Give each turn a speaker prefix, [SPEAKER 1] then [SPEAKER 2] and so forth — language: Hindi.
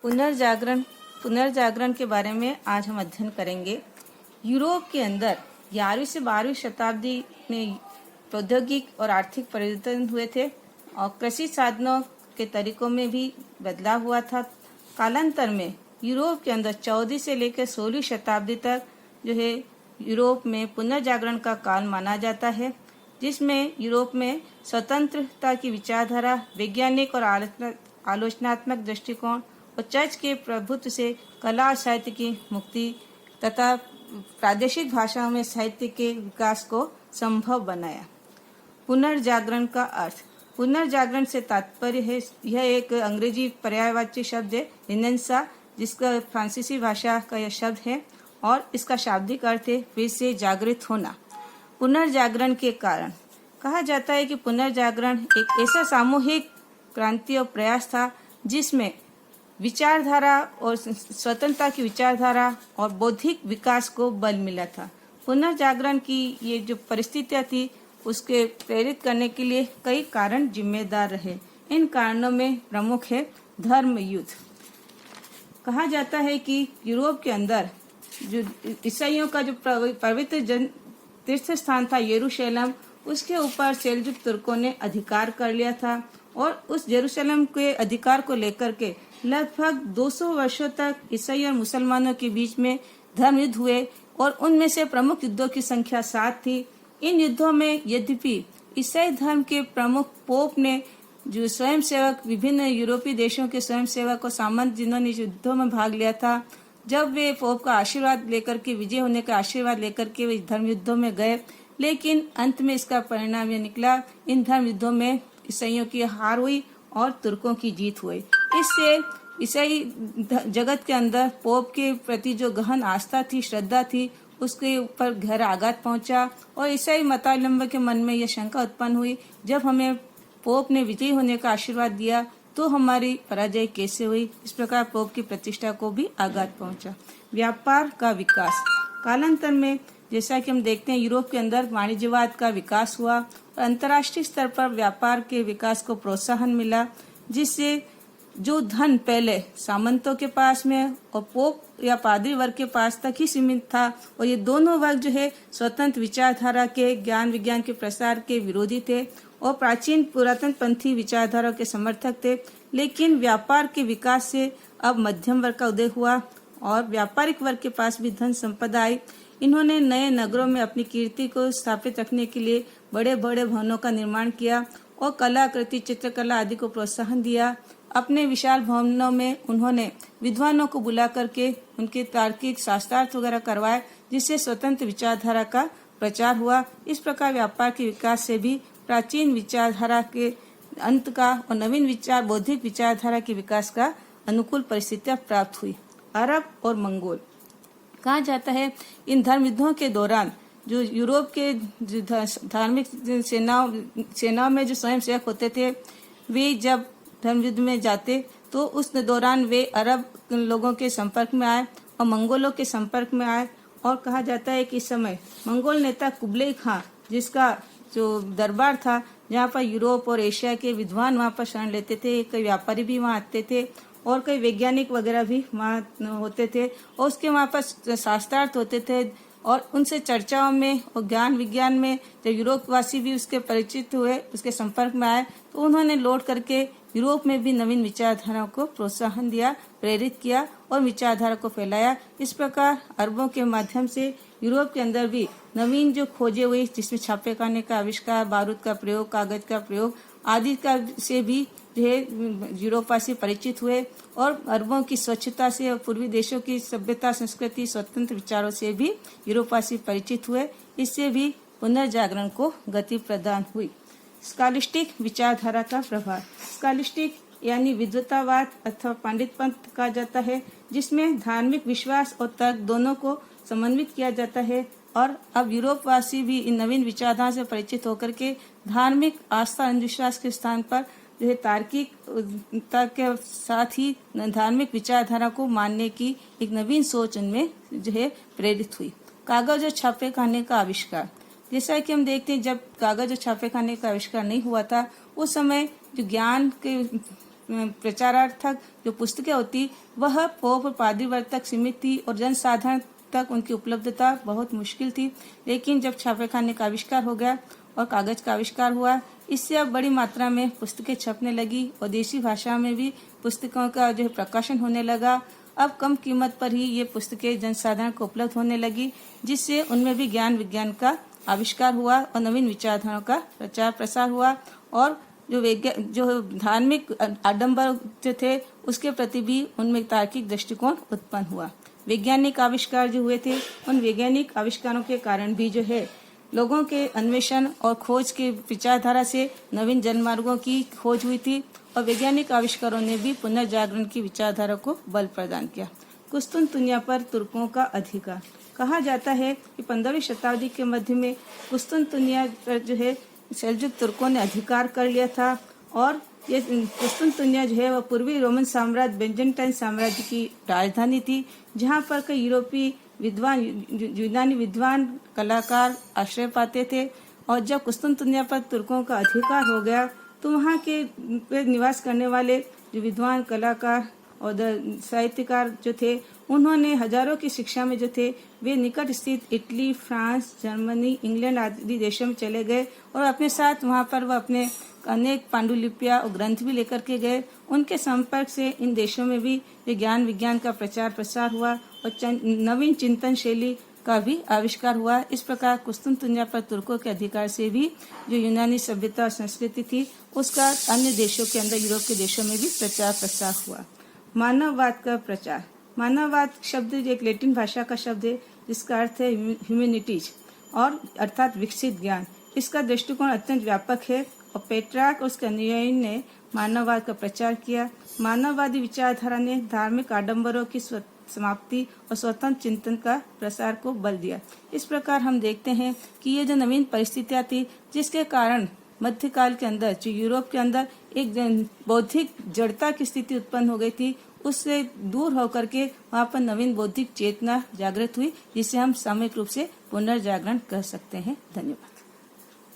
[SPEAKER 1] पुनर्जागरण पुनर्जागरण के बारे में आज हम अध्ययन करेंगे। यूरोप के अंदर 11वीं से 12वीं शताब्दी में प्रौद्योगिक और आर्थिक परिवर्तन हुए थे और कृषि साधनों के तरीकों में भी बदलाव हुआ था। कालांतर में यूरोप के अंदर 14वीं से लेकर 16वीं शताब्दी तक यूरोप में पुनर्जागरण का काल माना जाता है, जिसमें यूरोप में स्वतंत्रता की विचारधारा, वैज्ञानिक और आलोचनात्मक दृष्टिकोण और चर्च के प्रभुत्व से कला और साहित्य की मुक्ति तथा प्रादेशिक भाषाओं में साहित्य के विकास को संभव बनाया। पुनर्जागरण का अर्थ। पुनर्जागरण से तात्पर्य है, यह एक अंग्रेजी पर्यायवाची शब्द है रिनेसां, जिसका फ्रांसीसी भाषा का यह शब्द है और इसका शाब्दिक अर्थ है फिर से जागृत होना। पुनर्जागरण के कारण कहा जाता है कि पुनर्जागरण एक ऐसा सामूहिक क्रांति और प्रयास था जिसमें विचारधारा और स्वतंत्रता की विचारधारा और बौद्धिक विकास को बल मिला था। पुनर्जागरण की ये जो परिस्थितियां थी उसके प्रेरित करने के लिए कई कारण जिम्मेदार रहे। इन कारणों में प्रमुख है धर्म युद्ध। कहा जाता है कि यूरोप के अंदर जो ईसाइयों का जो पवित्र तीर्थ स्थान था यरूशलेम, उसके ऊपर सेल्जुक तुर्कों ने अधिकार कर लिया था और उस यरूशलेम के अधिकार को लेकर के लगभग 200 वर्षों तक ईसाई और मुसलमानों के बीच में धर्म युद्ध हुए और उनमें से प्रमुख युद्धों की संख्या 7 थी। इन युद्धों में यद्यपि ईसाई धर्म के प्रमुख पोप ने जो स्वयंसेवक विभिन्न यूरोपीय देशों के स्वयंसेवक और सामंत जिन्होंने युद्धों में भाग लिया था, जब वे पोप का आशीर्वाद लेकर के विजय होने का आशीर्वाद लेकर के वे धर्म युद्धों में गए, लेकिन अंत में इसका परिणाम यह निकला, इन धर्म युद्धों में ईसाइयों की हार हुई और तुर्कों की जीत हुई। इससे ईसाई जगत के अंदर पोप के प्रति जो गहन आस्था थी, श्रद्धा थी, उसके ऊपर गहरा आघात पहुंचा और ईसाई मतावलंबी के मन में यह शंका उत्पन्न हुई, जब हमें पोप ने विजयी होने का आशीर्वाद दिया तो हमारी पराजय कैसे हुई। इस प्रकार पोप की प्रतिष्ठा को भी आघात पहुंचा। व्यापार का विकास। कालांतर में जैसा कि हम देखते हैं यूरोप के अंदर वाणिज्यवाद का विकास हुआ और अंतर्राष्ट्रीय स्तर पर व्यापार के विकास को प्रोत्साहन मिला, जिससे जो धन पहले सामंतों के पास में और पोप या पादरी वर्ग के पास तक ही सीमित था और ये दोनों वर्ग जो है स्वतंत्र विचारधारा के, ज्ञान विज्ञान के प्रसार के विरोधी थे और प्राचीन पुरातन पंथी विचारधारा के समर्थक थे। लेकिन व्यापार के विकास से अब मध्यम वर्ग का उदय हुआ और व्यापारिक वर्ग के पास भी धन संपदा आई। इन्होंने नए नगरों में अपनी कीर्ति को स्थापित रखने के लिए बड़े बड़े भवनों का निर्माण किया और कलाकृति, चित्रकला आदि को प्रोत्साहन दिया। अपने विशाल भवनों में उन्होंने विद्वानों को बुला करके उनके तार्किक शास्त्रार्थ वगैरह करवाए, जिससे स्वतंत्र विचारधारा का प्रचार हुआ। इस प्रकार व्यापार के विकास से भी प्राचीन विचारधारा के अंत का और नवीन विचार, बौद्धिक विचारधारा के विकास का अनुकूल परिस्थितियां प्राप्त हुई। अरब और मंगोल। कहा जाता है इन धर्म युद्धों के दौरान जो यूरोप के धार्मिक सेनाओं में जो स्वयंसेवक होते थे, वे जब धर्म युद्ध में जाते तो उस दौरान वे अरब लोगों के संपर्क में आए और मंगोलों के संपर्क में आए। और कहा जाता है कि इस समय मंगोल नेता कुबलई खां, जिसका जो दरबार था जहाँ पर यूरोप और एशिया के विद्वान वहाँ पर शरण लेते थे, कई व्यापारी भी वहाँ आते थे और कई वैज्ञानिक वगैरह भी वहाँ होते थे और उसके वहाँ पर शास्त्रार्थ होते थे और उनसे चर्चाओं में और ज्ञान विज्ञान में जब यूरोपवासी भी उसके परिचित हुए, उसके संपर्क में आए, तो उन्होंने लौट करके यूरोप में भी नवीन विचारधाराओं को प्रोत्साहन दिया, प्रेरित किया और विचारधारा को फैलाया। इस प्रकार अरबों के माध्यम से यूरोप के अंदर भी नवीन जो खोजें हुई, जिसमें छापेखाने का आविष्कार, बारूद का प्रयोग, कागज का प्रयोग आदि का से भी जो है यूरोपवासी परिचित हुए और अरबों की स्वच्छता से और पूर्वी देशों की सभ्यता, संस्कृति, स्वतंत्र विचारों से भी यूरोपवासी परिचित हुए। इससे भी पुनर्जागरण को गति प्रदान हुई। स्कॉलिस्टिक विचारधारा का प्रभाव। स्कॉलिस्टिक यानी विद्वतावाद अथवा पांडितपंथ कहा जाता है, जिसमें धार्मिक विश्वास और तर्क दोनों को समन्वित किया जाता है और अब यूरोपवासी भी इन नवीन विचारधारा से परिचित होकर के धार्मिक आस्था अंधविश्वास के स्थान पर जो है तार्किकता के साथ ही धार्मिक विचारधारा को मानने की एक नवीन सोच उनमें जो है प्रेरित हुई। कागज और छापेखाने का आविष्कार। जैसा कि हम देखते हैं, जब कागज और छापेखाने का आविष्कार नहीं हुआ था, उस समय जो ज्ञान के प्रचारार्थक जो पुस्तकें होती वह पोप और पादरी वर्ग तक सीमित थी और जनसाधारण तक उनकी उपलब्धता बहुत मुश्किल थी। लेकिन जब छापेखाने का आविष्कार हो गया और कागज का आविष्कार हुआ, इससे अब बड़ी मात्रा में पुस्तकें छपने लगी और देशी भाषा में भी पुस्तकों का जो है प्रकाशन होने लगा। अब कम कीमत पर ही ये पुस्तकें जनसाधारण को उपलब्ध होने लगी, जिससे उनमें भी ज्ञान विज्ञान का आविष्कार हुआ और नवीन विचारधाराओं का प्रचार प्रसार हुआ और जो धार्मिक आडंबर जो थे उसके प्रति भी उनमें तार्किक दृष्टिकोण उत्पन्न हुआ। वैज्ञानिक आविष्कार जो हुए थे, उन वैज्ञानिक आविष्कारों के कारण भी जो है लोगों के अन्वेषण और खोज के विचारधारा से नवीन जनमार्गों की खोज हुई थी और वैज्ञानिक आविष्कारों ने भी पुनर्जागरण की विचारधारा को बल प्रदान किया। कुस्तुनतुनिया पर तुर्कों का अधिकार। कहा जाता है कि 15वीं शताब्दी के मध्य में कुस्तुनतुनिया पर जो है सेल्जुक तुर्कों ने अधिकार कर लिया था और ये कुस्तुनतुनिया जो है वह पूर्वी रोमन साम्राज्य बेंजेंटाइन साम्राज्य की राजधानी थी, जहाँ पर कई यूरोपीय विद्वान यूनानी विद्वान कलाकार आश्रय पाते थे। और जब कुस्तुनतुनिया पर तुर्कों का अधिकार हो गया तो वहाँ के निवास करने वाले जो विद्वान कलाकार और साहित्यकार जो थे, उन्होंने हजारों की शिक्षा में जो थे वे निकट स्थित इटली, फ्रांस, जर्मनी, इंग्लैंड आदि देशों में चले गए और अपने साथ वहाँ पर वह अपने अनेक पांडुलिपियाँ और ग्रंथ भी लेकर के गए। उनके संपर्क से इन देशों में भी ज्ञान विज्ञान का प्रचार प्रसार हुआ और नवीन चिंतन शैली का भी आविष्कार हुआ। इस प्रकार कुस्तुनतुनिया पर तुर्कों के अधिकार से भी जो यूनानी सभ्यता और संस्कृति थी उसका अन्य देशों के अंदर, यूरोप के देशों में भी प्रचार प्रसार हुआ। मानववाद का प्रचार। मानववाद शब्द एक लैटिन भाषा का शब्द है जिसका अर्थ है ह्यूमैनिटीज और अर्थात विकसित ज्ञान। इसका दृष्टिकोण अत्यंत व्यापक है और पेट्रार्क और उसके अनुयायी ने मानववाद का प्रचार किया। मानववादी विचारधारा ने धार्मिक आडंबरों की समाप्ति और स्वतंत्र चिंतन का प्रसार को बल दिया। इस प्रकार हम देखते हैं कि ये जो नवीन परिस्थितियां थी जिसके कारण मध्यकाल के अंदर जो यूरोप के अंदर एक बौद्धिक जड़ता की स्थिति उत्पन्न हो गई थी, उससे दूर होकर के वहाँ पर नवीन बौद्धिक चेतना जागृत हुई, जिसे हम सामूहिक रूप से पुनर्जागरण कह सकते हैं। धन्यवाद।